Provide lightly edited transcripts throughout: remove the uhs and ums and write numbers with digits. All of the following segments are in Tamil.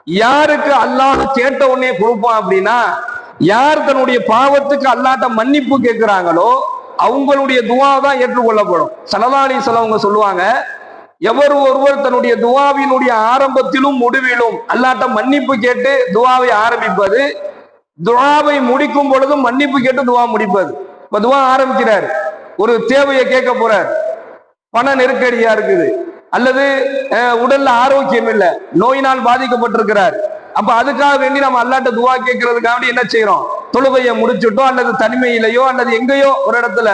யாருக்கு அல்லாஹ் கேட்ட உடனே கொடுப்பான் அப்படின்னா, யார் தன்னுடைய பாவத்துக்கு அல்லாஹ்ட்ட மன்னிப்பு கேட்கிறாங்களோ அவங்களுடைய துவா தான் ஏற்றுக்கொள்ளப்படும். ஸல்லல்லாஹு அலைஹி வஸல்லம் அவங்க சொல்லுவாங்க, எவர் ஒருவர் தன்னுடைய துவாவினுடைய ஆரம்பத்திலும் முடிவிலும் அல்லாஹ்ட்ட மன்னிப்பு கேட்டு துவாவை ஆரம்பிப்பது, துவாவை முடிக்கும் பொழுதும் மன்னிப்பு கேட்டு துவா முடிப்பது. இப்ப துவா ஆரம்பிக்கிறார், ஒரு தேவையை கேட்க போறார், பண நெருக்கடியா இருக்குது, அல்லது உடல்ல ஆரோக்கியம் இல்லை, நோயினால் பாதிக்கப்பட்டிருக்கிறார். அப்ப அதுக்காக வேண்டி நம்ம அல்லாஹ்ட்ட துவா கேட்கறதுக்காக என்ன செய்யறோம்? தொழுகையை முடிச்சுட்டோம், அல்லது தனிமையிலையோ அல்லது எங்கேயோ ஒரு இடத்துல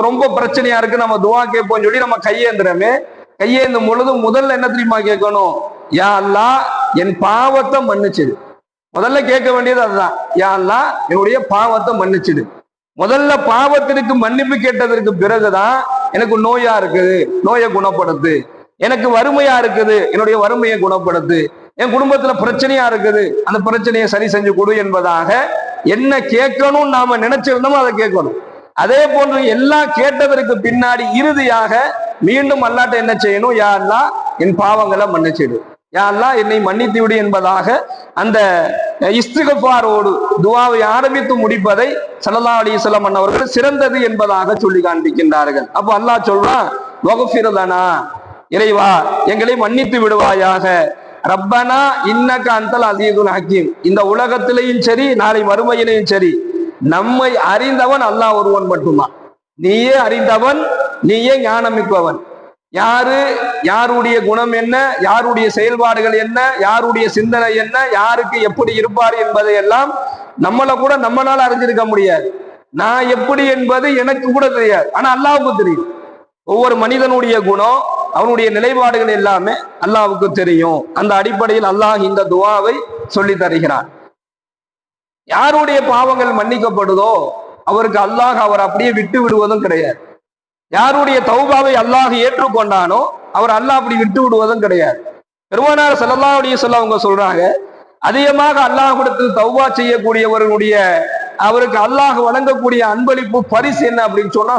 ரொம்ப பிரச்சனையா இருக்கு, நம்ம துவா கேட்போம் சொல்லி நம்ம கையேந்துறமே. கையேந்தும் பொழுது முதல்ல என்ன தெரியுமா கேட்கணும்? யா அல்லாஹ் என் பாவத்தை மன்னிச்சிடு. முதல்ல கேட்க வேண்டியது அதுதான். யா அல்லாஹ் என்னுடைய பாவத்தை மன்னிச்சிடு. முதல்ல பாவத்திற்கு மன்னிப்பு கேட்டதற்கு பிறகுதான் எனக்கு நோயா இருக்குது, நோயை குணப்படுத்து, எனக்கு வறுமையா இருக்குது, என்னுடைய வறுமையை குணப்படுத்து, என் குடும்பத்துல பிரச்சனையா இருக்குது, அந்த பிரச்சனையை சரி செஞ்சு கொடு என்பதாக என்ன கேட்கணும் நாம நினைச்சிருந்தோமோ அதை கேட்கணும். அதே போன்று எல்லாம் கேட்டதற்கு பின்னாடி இறுதியாக மீண்டும் அல்லாஹ்ட்ட என்ன செய்யணும்? யா அல்லாஹ் என் பாவங்களை மன்னிச்சிடு, யா அல்லாஹ் என்னை மன்னித்து விடு என்பதாக அந்த இஸ்திக்ஃபாரோடு துஆவை ஆரம்பித்து முடிப்பதை ஸல்லல்லாஹு அலைஹி வஸல்லம் அவர்கள் சிறந்தது என்பதாக சொல்லி காண்பிக்கின்றார்கள். அப்போ அல்லாஹ் சொல்றான், வக்ஃபிர் லனா, இறைவா எங்களை மன்னித்து விடுவாயாக, ரப்பனா இன்னக அன்தல் அஸீஸுல் ஹக்கீம். இந்த உலகத்திலேயும் சரி நாளை மறுமையிலேயும் சரி நம்மை அறிந்தவன் அல்லாஹ் ஒருவன் மட்டும்தான். நீயே அறிந்தவன், நீயே ஞானமிப்பவன். யாருடைய குணம் என்ன, யாருடைய செயல்பாடுகள் என்ன, யாருடைய சிந்தனை என்ன, யாருக்கு எப்படி இருப்பார் என்பதை எல்லாம் நம்மளால அறிஞ்சிருக்க முடியாது. நான் எப்படி என்பது எனக்கு கூட தெரியாது, ஆனா அல்லாஹ்வுக்கு தெரியும். ஒவ்வொரு மனிதனுடைய குணம், அவனுடைய நிலைப்பாடுகள் எல்லாமே அல்லாஹ்வுக்கு தெரியும். அந்த அடிப்படையில் அல்லாஹ் இந்த துஆவை சொல்லி தருகிறான். யாருடைய பாவங்கள் மன்னிக்கப்படுதோ அவருக்கு அல்லாஹ் அவர் அப்படியே விட்டு விடுவதும் கிடையாது. யாருடைய தௌபாவை அல்லாஹ் ஏற்றுக்கொண்டானோ அவர் அல்லாஹ் அப்படி விட்டு விடுவதும் கிடையாது. பெருமானார் ஸல்லல்லாஹு அலைஹி வஸல்லம் அவங்க சொல்றாங்க, அதிகமாக அல்லாஹ்விடத்தில் தௌபா செய்யக்கூடியவர்களுடைய அவருக்கு அல்லாஹ் வழங்கக்கூடிய அன்பளிப்பு பரிசு என்ன அப்படின்னு சொன்னா